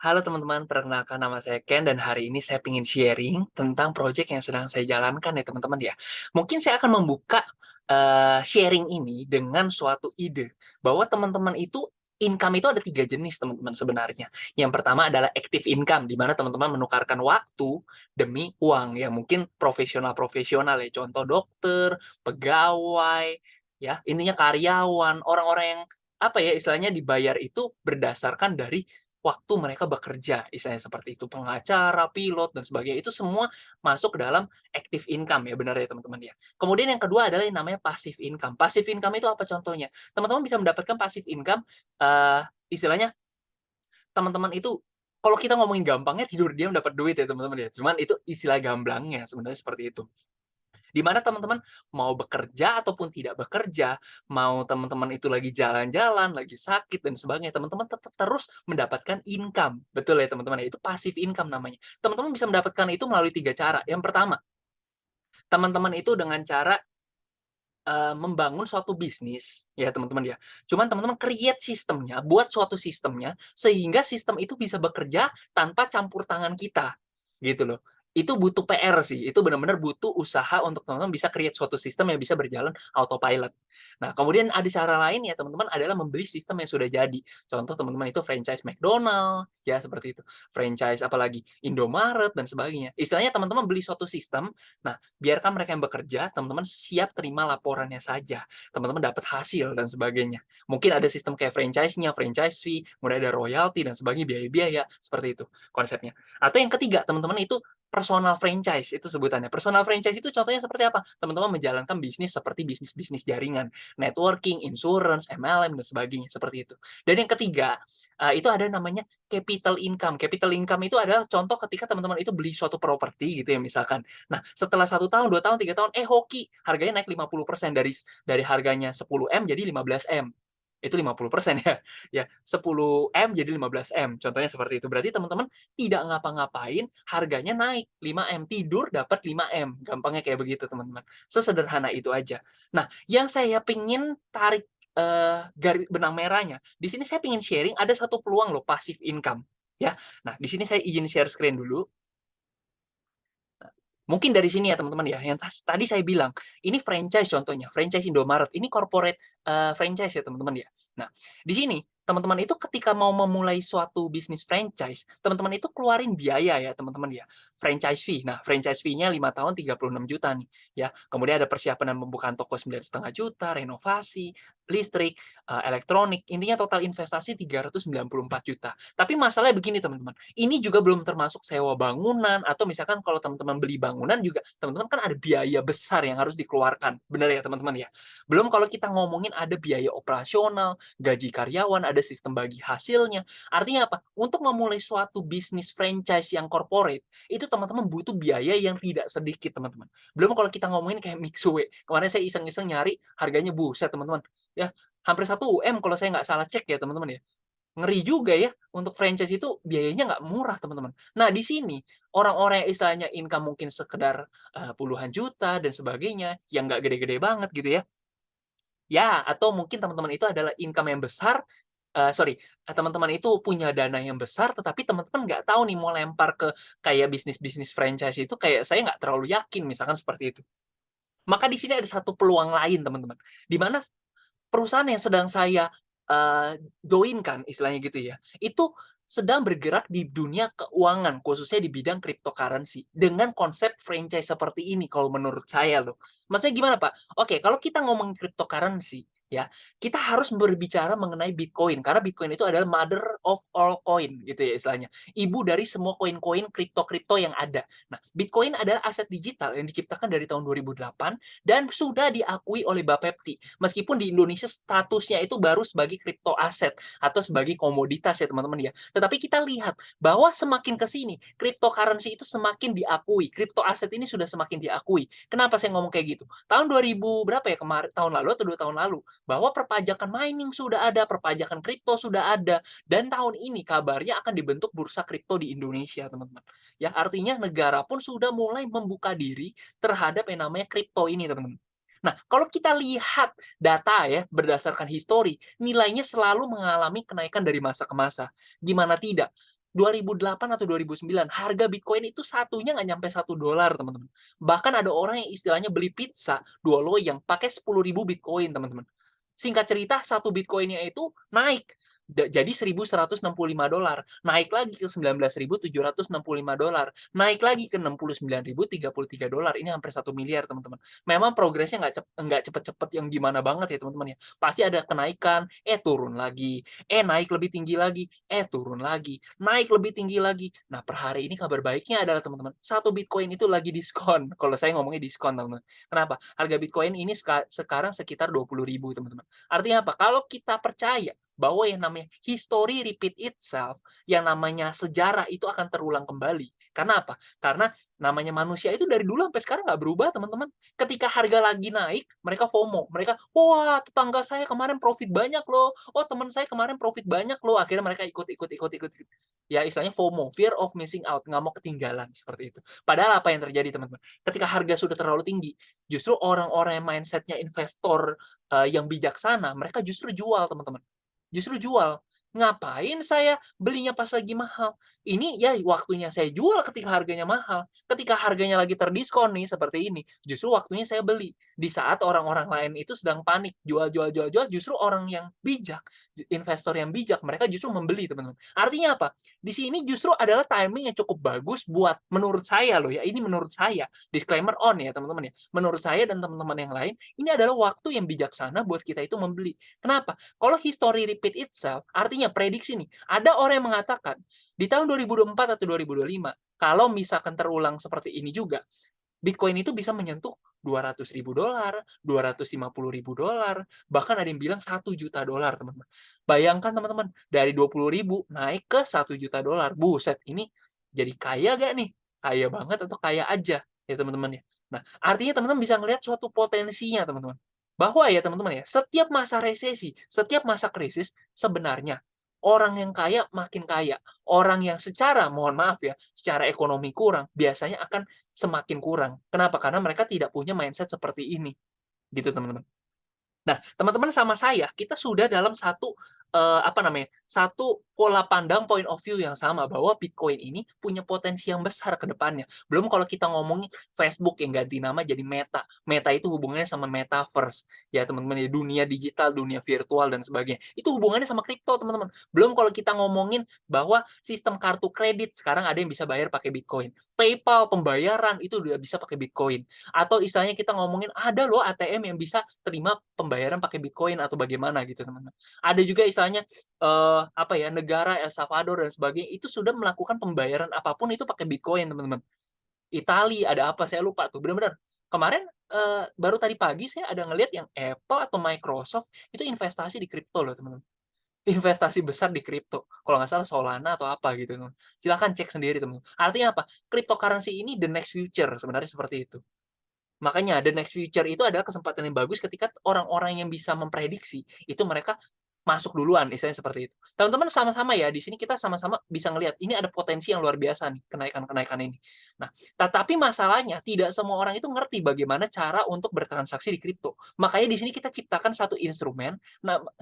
Halo teman-teman, perkenalkan nama saya Ken dan hari ini saya ingin sharing tentang proyek yang sedang saya jalankan ya teman-teman ya. Mungkin saya akan membuka sharing ini dengan suatu ide bahwa teman-teman itu income itu ada 3 jenis teman-teman sebenarnya. Yang pertama adalah active income, di mana teman-teman menukarkan waktu demi uang ya mungkin profesional-profesional ya, contoh dokter, pegawai, ya intinya karyawan, orang-orang yang apa ya istilahnya dibayar itu berdasarkan dari waktu mereka bekerja, istilahnya seperti itu, pengacara, pilot, dan sebagainya, itu semua masuk ke dalam active income ya, benar ya teman-teman ya. Kemudian yang kedua adalah yang namanya passive income. Passive income itu apa contohnya? Teman-teman bisa mendapatkan passive income, istilahnya teman-teman itu kalau kita ngomongin gampangnya tidur diam dapat duit ya teman-teman ya, cuman itu istilah gamblangnya sebenarnya seperti itu. Di mana teman-teman mau bekerja ataupun tidak bekerja, mau teman-teman itu lagi jalan-jalan, lagi sakit dan sebagainya, teman-teman tetap terus mendapatkan income. Betul ya teman-teman ya, itu passive income namanya. Teman-teman bisa mendapatkan itu melalui 3 cara. Yang pertama, teman-teman itu dengan cara, membangun suatu bisnis ya teman-teman ya. Cuman teman-teman create sistemnya, buat suatu sistemnya, sehingga sistem itu bisa bekerja tanpa campur tangan kita, gitu loh. Itu butuh PR sih, itu benar-benar butuh usaha untuk teman-teman bisa create suatu sistem yang bisa berjalan autopilot. Nah, kemudian ada cara lain ya teman-teman adalah membeli sistem yang sudah jadi. Contoh teman-teman itu franchise McDonald, ya seperti itu. Franchise apalagi Indomaret dan sebagainya. Istilahnya teman-teman beli suatu sistem, nah biarkan mereka yang bekerja, teman-teman siap terima laporannya saja. Teman-teman dapat hasil dan sebagainya. Mungkin ada sistem kayak franchise-nya, franchise fee, kemudian ada royalti dan sebagainya, biaya-biaya, seperti itu konsepnya. Atau yang ketiga, teman-teman itu personal franchise itu sebutannya. Personal franchise itu contohnya seperti apa? Teman-teman menjalankan bisnis seperti bisnis-bisnis jaringan, networking, insurance, MLM dan sebagainya seperti itu. Dan yang ketiga, itu ada namanya capital income. Capital income itu adalah contoh ketika teman-teman itu beli suatu properti gitu ya misalkan. Nah, setelah 1 tahun, 2 tahun, 3 tahun, hoki harganya naik 50% dari harganya 10 M jadi 15 M. Itu 50% ya. Ya, 10 M jadi 15 M. Contohnya seperti itu. Berarti teman-teman tidak ngapa-ngapain, harganya naik 5 M, tidur dapat 5 M. Gampangnya kayak begitu, teman-teman. Sesederhana itu aja. Nah, yang saya pingin tarik garis benang merahnya, di sini saya pingin sharing ada satu peluang loh passive income, ya. Nah, di sini saya izin share screen dulu. Mungkin dari sini ya teman-teman ya, yang tadi saya bilang, ini franchise contohnya, franchise Indomaret, ini corporate, franchise ya teman-teman ya. Nah, di sini teman-teman itu ketika mau memulai suatu bisnis franchise, teman-teman itu keluarin biaya ya teman-teman ya, franchise fee. Nah, franchise fee-nya 5 tahun 36 juta nih ya. Kemudian ada persiapan dan pembukaan toko 9,5 juta, renovasi, listrik, elektronik, intinya total investasi 394 juta. Tapi masalahnya begini teman-teman, ini juga belum termasuk sewa bangunan atau misalkan kalau teman-teman beli bangunan juga teman-teman kan ada biaya besar yang harus dikeluarkan. Benar ya teman-teman ya? Belum kalau kita ngomongin ada biaya operasional, gaji karyawan, ada sistem bagi hasilnya. Artinya apa? Untuk memulai suatu bisnis franchise yang corporate, itu teman-teman butuh biaya yang tidak sedikit teman-teman. Belum kalau kita ngomongin kayak Mixue. Kemarin saya iseng-iseng nyari harganya buset teman-teman. Ya, hampir 1 M kalau saya nggak salah cek ya teman-teman ya. Ngeri juga ya, untuk franchise itu biayanya nggak murah, teman-teman. Nah, di sini orang-orang yang istilahnya income mungkin sekedar, puluhan juta dan sebagainya, yang nggak gede-gede banget gitu ya. Ya, atau mungkin teman-teman itu adalah income yang besar, sorry, teman-teman itu punya dana yang besar, tetapi teman-teman nggak tahu nih mau lempar ke kayak bisnis-bisnis franchise itu kayak saya nggak terlalu yakin, misalkan seperti itu. Maka di sini ada satu peluang lain, teman-teman, di mana perusahaan yang sedang saya, join-kan istilahnya gitu ya, itu sedang bergerak di dunia keuangan, khususnya di bidang cryptocurrency, dengan konsep franchise seperti ini kalau menurut saya loh. Maksudnya gimana, Pak? Oke, kalau kita ngomongin cryptocurrency, ya, kita harus berbicara mengenai Bitcoin, karena Bitcoin itu adalah mother of all coin gitu ya istilahnya, ibu dari semua koin-koin kripto-kripto yang ada. Nah, Bitcoin adalah aset digital yang diciptakan dari tahun 2008 dan sudah diakui oleh Bapepti. Meskipun di Indonesia statusnya itu baru sebagai kripto aset atau sebagai komoditas ya teman-teman ya. Tetapi kita lihat bahwa semakin ke sini, cryptocurrency itu semakin diakui. Kripto aset ini sudah semakin diakui. Kenapa saya ngomong kayak gitu? Tahun 2000 berapa ya kemarin tahun lalu atau 2 tahun lalu bahwa perpajakan mining sudah ada, perpajakan kripto sudah ada dan tahun ini kabarnya akan dibentuk bursa kripto di Indonesia, teman-teman. Ya, artinya negara pun sudah mulai membuka diri terhadap yang namanya kripto ini, teman-teman. Nah, kalau kita lihat data ya, berdasarkan histori, nilainya selalu mengalami kenaikan dari masa ke masa. Gimana tidak? 2008 atau 2009 harga Bitcoin itu satunya nggak nyampe $1, teman-teman. Bahkan ada orang yang istilahnya beli pizza 2 loyang pakai 10.000 Bitcoin, teman-teman. Singkat cerita, satu Bitcoin-nya itu naik jadi $1.165, naik lagi ke $19.765, naik lagi ke $69.033. Ini hampir 1 miliar, teman-teman. Memang progresnya nggak cepet-cepet yang gimana banget ya, teman-teman ya. Pasti ada kenaikan, turun lagi, naik lebih tinggi lagi, turun lagi, naik lebih tinggi lagi. Nah, per hari ini kabar baiknya adalah, teman-teman, satu Bitcoin itu lagi diskon. Kalau saya ngomongnya diskon, teman-teman. Kenapa? Harga Bitcoin ini sekarang sekitar 20.000, teman-teman. Artinya apa? Kalau kita percaya bahwa yang namanya history repeat itself, yang namanya sejarah itu akan terulang kembali. Karena apa? Karena namanya manusia itu dari dulu sampai sekarang nggak berubah, teman-teman. Ketika harga lagi naik, mereka FOMO. Mereka, wah, tetangga saya kemarin profit banyak loh. Oh, teman saya kemarin profit banyak loh. Akhirnya mereka ikut. Ya, istilahnya FOMO, fear of missing out, nggak mau ketinggalan, seperti itu. Padahal apa yang terjadi, teman-teman? Ketika harga sudah terlalu tinggi, justru orang-orang yang mindset-nya investor yang bijaksana, mereka justru jual, teman-teman. Justru jual. Ngapain saya belinya pas lagi mahal? Ini ya waktunya saya jual ketika harganya mahal. Ketika harganya lagi terdiskon nih seperti ini, justru waktunya saya beli. Di saat orang-orang lain itu sedang panik, jual, justru orang yang bijak, investor yang bijak, mereka justru membeli, teman-teman. Artinya apa? Di sini justru adalah timing yang cukup bagus buat menurut saya loh ya, ini menurut saya. Disclaimer on ya, teman-teman ya. Menurut saya dan teman-teman yang lain, ini adalah waktu yang bijaksana buat kita itu membeli. Kenapa? Kalau history repeat itself, artinya prediksi nih, ada orang yang mengatakan di tahun 2024 atau 2025, kalau misalkan terulang seperti ini juga, Bitcoin itu bisa menyentuh $200.000, $250.000, bahkan ada yang bilang $1 juta, teman-teman. Bayangkan, teman-teman, dari 20.000 naik ke $1 juta. Buset, ini jadi kaya gak nih? Kaya banget atau kaya aja ya, teman-teman ya. Nah, artinya teman-teman bisa ngelihat suatu potensinya, teman-teman. Bahwa ya, teman-teman ya, setiap masa resesi, setiap masa krisis, sebenarnya orang yang kaya makin kaya. Orang yang secara, mohon maaf ya, secara ekonomi kurang, biasanya akan semakin kurang. Kenapa? Karena mereka tidak punya mindset seperti ini, gitu, teman-teman. Nah, teman-teman sama saya, kita sudah dalam satu, apa namanya, satu pola pandang point of view yang sama, bahwa Bitcoin ini punya potensi yang besar ke depannya. Belum kalau kita ngomongin Facebook yang ganti nama jadi Meta. Meta itu hubungannya sama Metaverse, ya teman-teman, ya dunia digital, dunia virtual, dan sebagainya. Itu hubungannya sama kripto, teman-teman. Belum kalau kita ngomongin bahwa sistem kartu kredit, sekarang ada yang bisa bayar pakai Bitcoin. PayPal, pembayaran, itu udah bisa pakai Bitcoin. Atau istilahnya kita ngomongin ada loh ATM yang bisa terima pembayaran pakai Bitcoin atau bagaimana gitu, teman-teman. Ada juga istilahnya apa ya, negara El Salvador dan sebagainya itu sudah melakukan pembayaran apapun itu pakai Bitcoin, teman-teman. Itali ada apa saya lupa tuh, benar-benar. Kemarin baru tadi pagi saya ada ngelihat yang Apple atau Microsoft itu investasi di kripto loh, teman-teman. Investasi besar di kripto. Kalau nggak salah Solana atau apa gitu, teman. Silakan cek sendiri, teman. Artinya apa? Cryptocurrency ini the next future, sebenarnya seperti itu. Makanya the next future itu adalah kesempatan yang bagus ketika orang-orang yang bisa memprediksi, itu mereka masuk duluan, istilahnya seperti itu. Teman-teman sama-sama ya, di sini kita sama-sama bisa ngelihat, ini ada potensi yang luar biasa nih, kenaikan-kenaikan ini. Nah, tetapi masalahnya tidak semua orang itu ngerti bagaimana cara untuk bertransaksi di kripto. Makanya di sini kita ciptakan satu instrumen,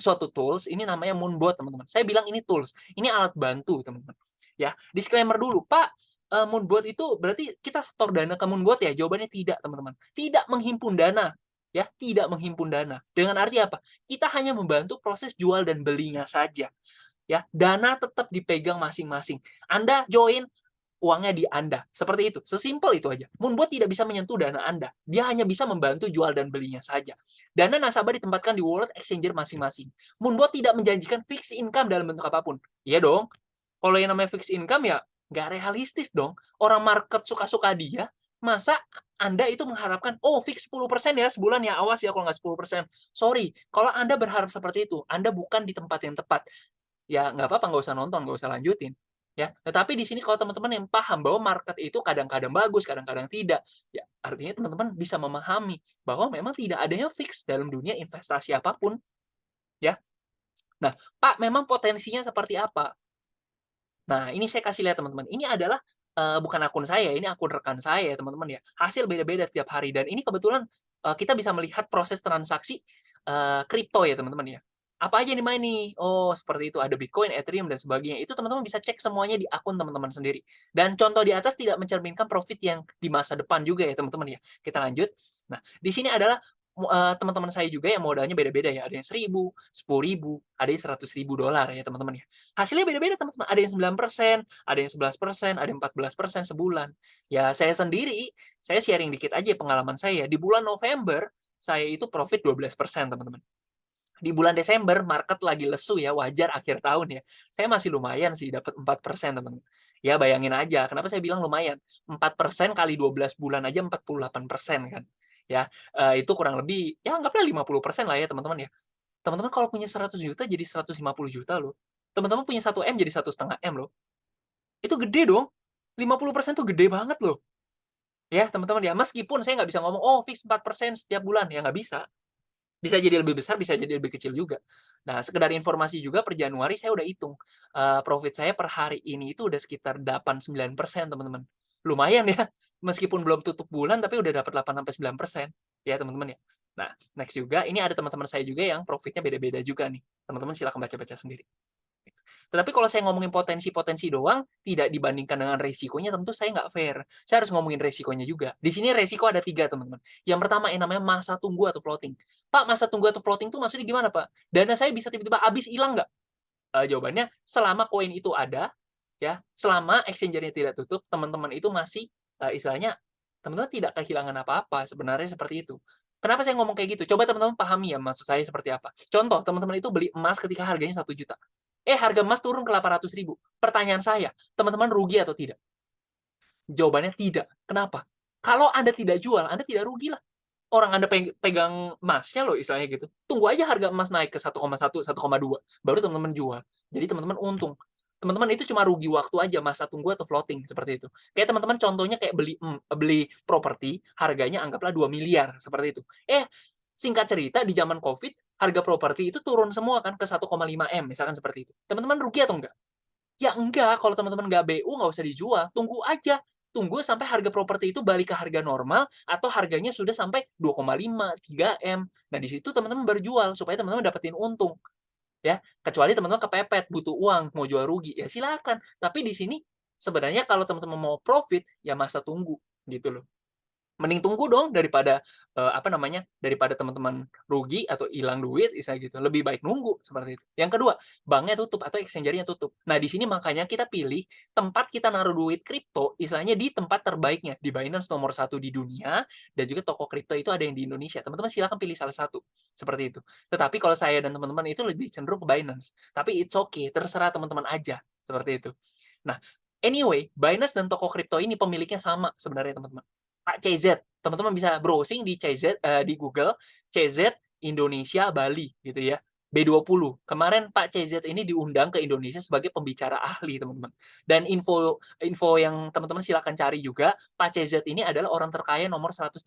suatu tools, ini namanya Moonbot, teman-teman. Saya bilang ini tools, ini alat bantu, teman-teman. Ya, disclaimer dulu, Pak, Moonbot itu berarti kita setor dana ke Moonbot ya? Jawabannya tidak, teman-teman. Tidak menghimpun dana, ya, tidak menghimpun dana. Dengan arti apa? Kita hanya membantu proses jual dan belinya saja, ya. Dana tetap dipegang masing-masing. Anda join, uangnya di Anda. Seperti itu. Sesimpel itu aja. Moonbot tidak bisa menyentuh dana Anda. Dia hanya bisa membantu jual dan belinya saja. Dana nasabah ditempatkan di wallet exchanger masing-masing. Moonbot tidak menjanjikan fixed income dalam bentuk apapun. Iya dong. Kalau yang namanya fixed income ya nggak realistis dong. Orang market suka-suka dia, masa Anda itu mengharapkan, oh fix 10% ya sebulan ya, awas ya kalau nggak 10%. Sorry, kalau Anda berharap seperti itu, Anda bukan di tempat yang tepat. Ya nggak apa-apa, nggak usah nonton, nggak usah lanjutin. Ya, tetapi di sini kalau teman-teman yang paham bahwa market itu kadang-kadang bagus, kadang-kadang tidak, ya artinya teman-teman bisa memahami bahwa memang tidak adanya fix dalam dunia investasi apapun, ya. Nah, Pak, memang potensinya seperti apa? Nah, ini saya kasih lihat teman-teman. Ini adalah, bukan akun saya, ini akun rekan saya ya teman-teman ya. Hasil beda-beda setiap hari dan ini kebetulan, kita bisa melihat proses transaksi, kripto ya teman-teman ya. Apa aja yang dimain nih? Oh, seperti itu, ada Bitcoin, Ethereum, dan sebagainya. Itu teman-teman bisa cek semuanya di akun teman-teman sendiri. Dan contoh di atas tidak mencerminkan profit yang di masa depan juga ya, teman-teman ya. Kita lanjut. Nah, di sini adalah teman-teman saya juga yang modalnya beda-beda ya. Ada yang 1.000, 10.000, ada yang 100.000 dolar ya, teman-teman ya. Hasilnya beda-beda, teman-teman. Ada yang 9%, ada yang 11%, ada yang 14% sebulan. Ya, saya sendiri, saya sharing dikit aja pengalaman saya. Di bulan November, saya itu profit 12%, teman-teman. Di bulan Desember market lagi lesu ya, wajar akhir tahun ya. Saya masih lumayan sih dapat 4%, teman-teman. Ya bayangin aja, kenapa saya bilang lumayan? 4% kali 12 bulan aja 48% kan. Ya, itu kurang lebih ya anggaplah 50% lah ya, teman-teman ya. Teman-teman kalau punya 100 juta jadi 150 juta loh. Teman-teman punya 1 M jadi 1,5 M loh. Itu gede dong. 50% tuh gede banget loh. Ya, teman-teman ya. Meskipun saya nggak bisa ngomong, "Oh, fix 4% setiap bulan." Ya nggak bisa. Bisa jadi lebih besar, bisa jadi lebih kecil juga. Nah, sekedar informasi juga per Januari saya udah hitung, profit saya per hari ini itu udah sekitar 8-9%, teman-teman. Lumayan ya, meskipun belum tutup bulan tapi udah dapat 8-9%, ya teman-teman ya. Nah, next juga ini ada teman-teman saya juga yang profitnya beda-beda juga nih. Teman-teman silakan baca-baca sendiri. Tetapi kalau saya ngomongin potensi-potensi doang, tidak dibandingkan dengan resikonya, tentu saya nggak fair. Saya harus ngomongin resikonya juga. Di sini resiko ada 3, teman-teman. Yang pertama yang namanya masa tunggu atau floating. Pak, masa tunggu atau floating itu maksudnya gimana, Pak? Dana saya bisa tiba-tiba habis hilang nggak? Jawabannya, selama koin itu ada, ya, selama exchanger-nya tidak tutup, teman-teman itu masih, istilahnya, teman-teman tidak kehilangan apa-apa, sebenarnya seperti itu. Kenapa saya ngomong kayak gitu? Coba teman-teman pahami ya maksud saya seperti apa. Contoh, teman-teman itu beli emas ketika harganya 1 juta. Harga emas turun ke 800.000. Pertanyaan saya, teman-teman rugi atau tidak? Jawabannya tidak. Kenapa? Kalau Anda tidak jual, Anda tidak rugi lah. Orang Anda pegang emasnya loh istilahnya gitu. Tunggu aja harga emas naik ke 1,1, 1,2, baru teman-teman jual. Jadi teman-teman untung. Teman-teman itu cuma rugi waktu aja, masa tunggu atau floating seperti itu. Kayak teman-teman contohnya kayak beli properti, harganya anggaplah 2 miliar seperti itu. Singkat cerita di zaman Covid, harga properti itu turun semua kan ke 1,5 M misalkan seperti itu. Teman-teman rugi atau enggak? Ya enggak, kalau teman-teman nggak BU nggak usah dijual, tunggu aja. Tunggu sampai harga properti itu balik ke harga normal atau harganya sudah sampai 2,5, 3 M. Nah, di situ teman-teman baru jual supaya teman-teman dapetin untung, ya. Kecuali teman-teman kepepet, butuh uang, mau jual rugi, ya silakan. Tapi di sini sebenarnya kalau teman-teman mau profit, ya masa tunggu, gitu loh. Mending tunggu dong daripada, daripada teman-teman rugi atau hilang duit misalnya gitu, lebih baik nunggu seperti itu. Yang kedua, banknya tutup atau exchanger-nya tutup. Nah, di sini makanya kita pilih tempat kita naruh duit kripto, istilahnya di tempat terbaiknya, di Binance nomor 1 di dunia, dan juga toko kripto itu ada yang di Indonesia. Teman-teman silakan pilih salah satu, seperti itu. Tetapi kalau saya dan teman-teman itu lebih cenderung ke Binance, tapi it's okay, terserah teman-teman aja, seperti itu. Nah, anyway, Binance dan toko kripto ini pemiliknya sama sebenarnya, teman-teman. Pak CZ, teman-teman bisa browsing di CZ, di Google, CZ Indonesia Bali gitu ya. B20. Kemarin Pak CZ ini diundang ke Indonesia sebagai pembicara ahli, teman-teman. Dan info info yang teman-teman silakan cari juga, Pak CZ ini adalah orang terkaya nomor 136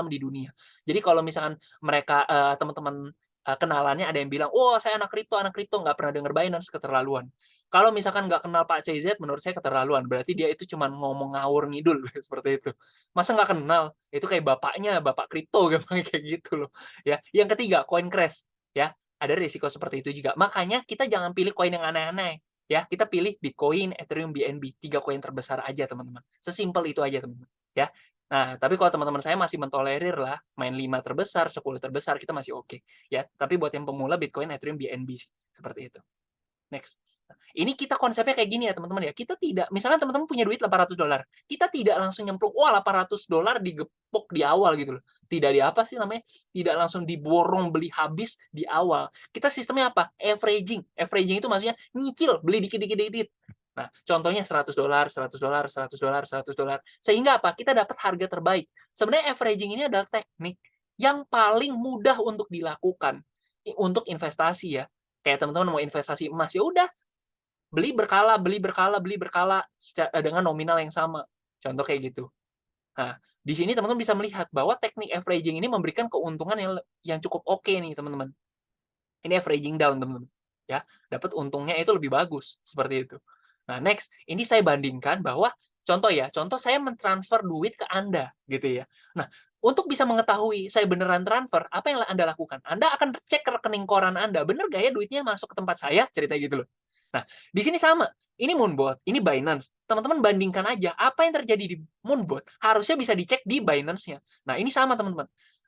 di dunia. Jadi kalau misalkan mereka, teman-teman, kenalannya ada yang bilang, "Oh, saya anak kripto, nggak pernah denger Binance," keterlaluan. Kalau misalkan nggak kenal Pak CZ, menurut saya keterlaluan. Berarti dia itu cuma ngomong ngawur ngidul, seperti itu. Masa nggak kenal? Itu kayak bapaknya, bapak kripto gampangnya kayak gitu loh, ya. Yang ketiga, koin crash, ya. Ada risiko seperti itu juga. Makanya kita jangan pilih koin yang aneh-aneh, ya. Kita pilih Bitcoin, Ethereum, BNB, 3 koin terbesar aja, teman-teman. Sesimpel itu aja, teman-teman, ya. Nah, tapi kalau teman-teman saya masih mentolerir lah, main 5 terbesar, 10 terbesar, kita masih oke, ya. Tapi buat yang pemula Bitcoin, Ethereum, BNB sih, seperti itu. Next. Ini kita konsepnya kayak gini ya teman-teman ya. Kita tidak, misalnya teman-teman punya duit $800, kita tidak langsung nyemplung, wah $800 digepok di awal gitu loh. Tidak di apa sih namanya? Tidak langsung diborong beli habis di awal. Kita sistemnya apa? Averaging. Averaging itu maksudnya nyicil, beli dikit-dikit. Nah, contohnya $100, $100, $100, $100. Sehingga apa? Kita dapat harga terbaik. Sebenarnya averaging ini adalah teknik yang paling mudah untuk dilakukan untuk investasi ya. Kayak teman-teman mau investasi emas, ya udah beli berkala dengan nominal yang sama. Contoh kayak gitu. Nah, di sini teman-teman bisa melihat bahwa teknik averaging ini memberikan keuntungan yang cukup oke nih, teman-teman. Ini averaging down, teman-teman. Ya, dapat untungnya itu lebih bagus, seperti itu. Nah, next, ini saya bandingkan bahwa Contoh ya, contoh saya mentransfer duit ke Anda, gitu ya. Nah, untuk bisa mengetahui saya beneran transfer, apa yang Anda lakukan? Anda akan cek ke rekening koran Anda, bener nggak ya duitnya masuk ke tempat saya? Cerita gitu loh. Nah, di sini sama, ini Moonbot, ini Binance. Teman-teman bandingkan aja, apa yang terjadi di Moonbot, harusnya bisa dicek di Binance-nya. Nah, ini sama teman-teman,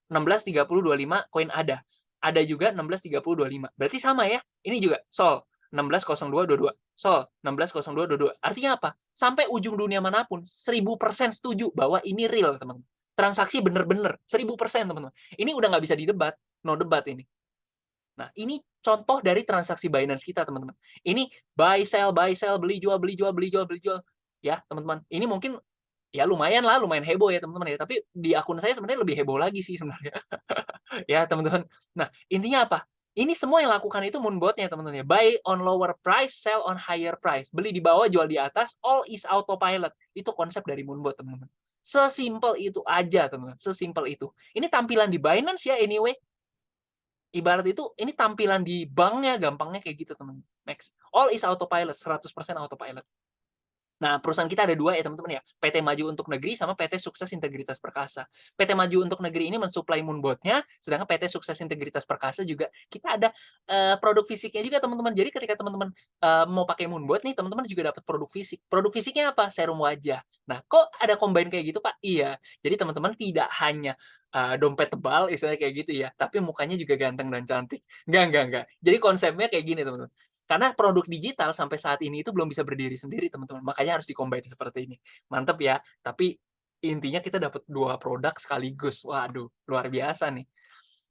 16.3025 koin ada juga 16.3025. Berarti sama ya, ini juga Sol, 16.0222. Sol, 16.0222. Artinya apa? Sampai ujung dunia manapun, 1000% setuju bahwa ini real, teman-teman. Transaksi bener-bener, 1000%, teman-teman. Ini udah nggak bisa didebat, no debat ini. Nah, ini contoh dari transaksi Binance kita, teman-teman. Ini buy, sell, beli, jual, beli, jual, beli, jual, beli, jual. Ya, teman-teman. Ini mungkin ya lumayan lah, lumayan heboh ya, teman-teman ya. Tapi di akun saya sebenarnya lebih heboh lagi sih sebenarnya. Ya, teman-teman. Nah, intinya apa? Ini semua yang lakukan itu Moonbot-nya, teman-teman ya. Buy on lower price, sell on higher price. Beli di bawah, jual di atas, all is autopilot. Itu konsep dari Moonbot, teman-teman. Sesimpel itu aja, teman-teman. Sesimpel itu. Ini tampilan di Binance ya, anyway. Ibarat itu, ini tampilan di banknya, gampangnya kayak gitu, teman-teman. Next. All is autopilot, 100% autopilot. Nah, perusahaan kita ada dua ya teman-teman ya, PT Maju Untuk Negeri sama PT Sukses Integritas Perkasa. PT Maju Untuk Negeri ini mensuplai Moonbot-nya, sedangkan PT Sukses Integritas Perkasa juga kita ada produk fisiknya juga teman-teman. Jadi ketika teman-teman mau pakai Moonbot nih, teman-teman juga dapat produk fisik. Produk fisiknya apa? Serum wajah. Nah, kok ada combine kayak gitu Pak? Iya. Jadi teman-teman tidak hanya dompet tebal, istilahnya kayak gitu ya, tapi mukanya juga ganteng dan cantik. Enggak. Jadi konsepnya kayak gini teman-teman. Karena produk digital sampai saat ini itu belum bisa berdiri sendiri, teman-teman. Makanya harus di-combine seperti ini. Mantep ya. Tapi intinya kita dapat 2 produk sekaligus. Waduh, luar biasa nih.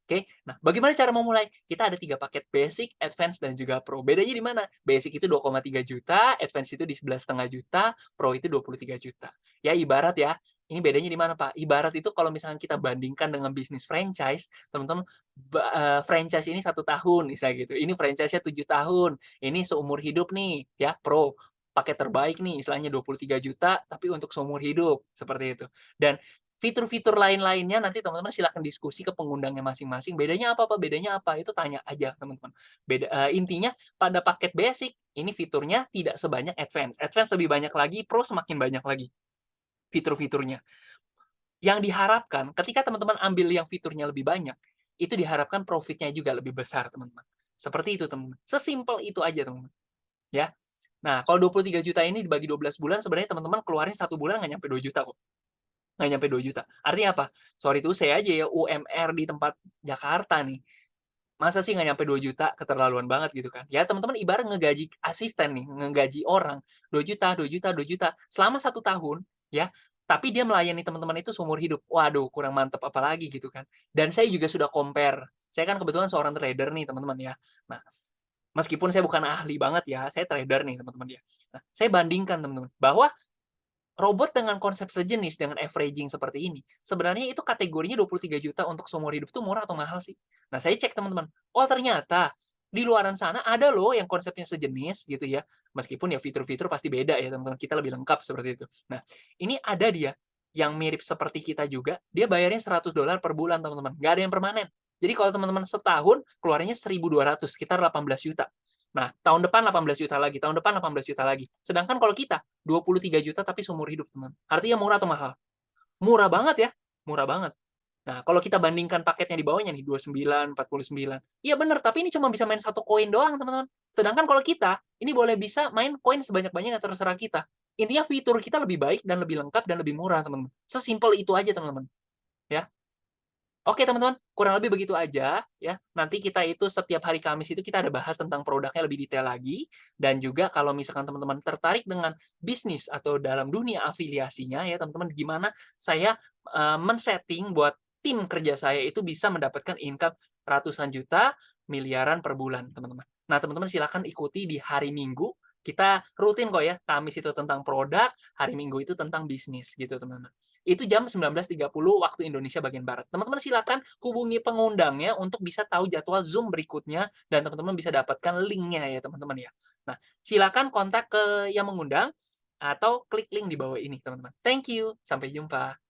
Oke, nah bagaimana cara memulai? Kita ada 3 paket basic, advance, dan juga pro. Bedanya di mana? Basic itu 2,3 juta, advance itu di 11,5 juta, pro itu 23 juta. Ya ibarat ya, ini bedanya di mana Pak? Ibarat itu kalau misalnya kita bandingkan dengan bisnis franchise, teman-teman, franchise ini 1 tahun, misalnya gitu. Ini franchise-nya 7 tahun, ini seumur hidup nih, ya pro. Paket terbaik nih, istilahnya 23 juta, tapi untuk seumur hidup, seperti itu. Dan fitur-fitur lain-lainnya nanti teman-teman silakan diskusi ke pengundangnya masing-masing. Bedanya apa Pak? Bedanya apa? Itu tanya aja teman-teman. Intinya pada paket basic ini fiturnya tidak sebanyak advance. Advance lebih banyak lagi, pro semakin banyak lagi fitur-fiturnya. Yang diharapkan ketika teman-teman ambil yang fiturnya lebih banyak, itu diharapkan profitnya juga lebih besar, teman-teman. Seperti itu, teman-teman. Sesimpel itu aja, teman-teman. Ya. Nah, kalau 23 juta ini dibagi 12 bulan, sebenarnya teman-teman keluarin 1 bulan nggak nyampe 2 juta kok. Nggak nyampe 2 juta. Artinya apa? Sorry to say aja ya, UMR di tempat Jakarta nih, masa sih nggak nyampe 2 juta, keterlaluan banget gitu kan. Ya teman-teman ibarat ngegaji asisten nih, ngegaji orang, 2 juta, 2 juta, 2 juta, selama 1 tahun, ya, tapi dia melayani teman-teman itu seumur hidup. Waduh, kurang mantep apalagi gitu kan. Dan saya juga sudah compare, saya kan kebetulan seorang trader nih teman-teman ya. Nah, meskipun saya bukan ahli banget ya, saya trader nih teman-teman ya. Nah, saya bandingkan teman-teman, bahwa robot dengan konsep sejenis, dengan averaging seperti ini, sebenarnya itu kategorinya 23 juta untuk seumur hidup itu murah atau mahal sih? Nah, saya cek teman-teman, oh ternyata di luaran sana ada loh yang konsepnya sejenis gitu ya, meskipun ya fitur-fitur pasti beda ya teman-teman, kita lebih lengkap seperti itu. Nah, ini ada dia yang mirip seperti kita juga, dia bayarnya $100 per bulan teman-teman, nggak ada yang permanen. Jadi kalau teman-teman setahun keluarnya 1.200, sekitar 18 juta. Nah, tahun depan 18 juta lagi, tahun depan 18 juta lagi. Sedangkan kalau kita 23 juta tapi seumur hidup, teman. Artinya murah atau mahal? Murah banget ya, murah banget. Nah, kalau kita bandingkan paketnya di bawahnya nih, 29, 49. Iya bener, tapi ini cuma bisa main 1 koin doang, teman-teman. Sedangkan kalau kita, ini boleh bisa main koin sebanyak-banyaknya terserah kita. Intinya fitur kita lebih baik dan lebih lengkap dan lebih murah, teman-teman. Sesimpel itu aja, teman-teman. Ya. Oke teman-teman, kurang lebih begitu aja ya. Nanti kita itu setiap hari Kamis itu kita ada bahas tentang produknya lebih detail lagi. Dan juga kalau misalkan teman-teman tertarik dengan bisnis atau dalam dunia afiliasinya ya teman-teman, gimana saya men-setting buat tim kerja saya itu bisa mendapatkan income ratusan juta, miliaran per bulan teman-teman. Nah teman-teman silahkan ikuti di hari Minggu. Kita rutin kok ya, Kamis itu tentang produk, hari Minggu itu tentang bisnis gitu teman-teman. Itu jam 19.30 waktu Indonesia bagian Barat. Teman-teman silakan hubungi pengundangnya untuk bisa tahu jadwal Zoom berikutnya dan teman-teman bisa dapatkan linknya ya teman-teman ya. Nah, silakan kontak ke yang mengundang atau klik link di bawah ini teman-teman. Thank you, sampai jumpa.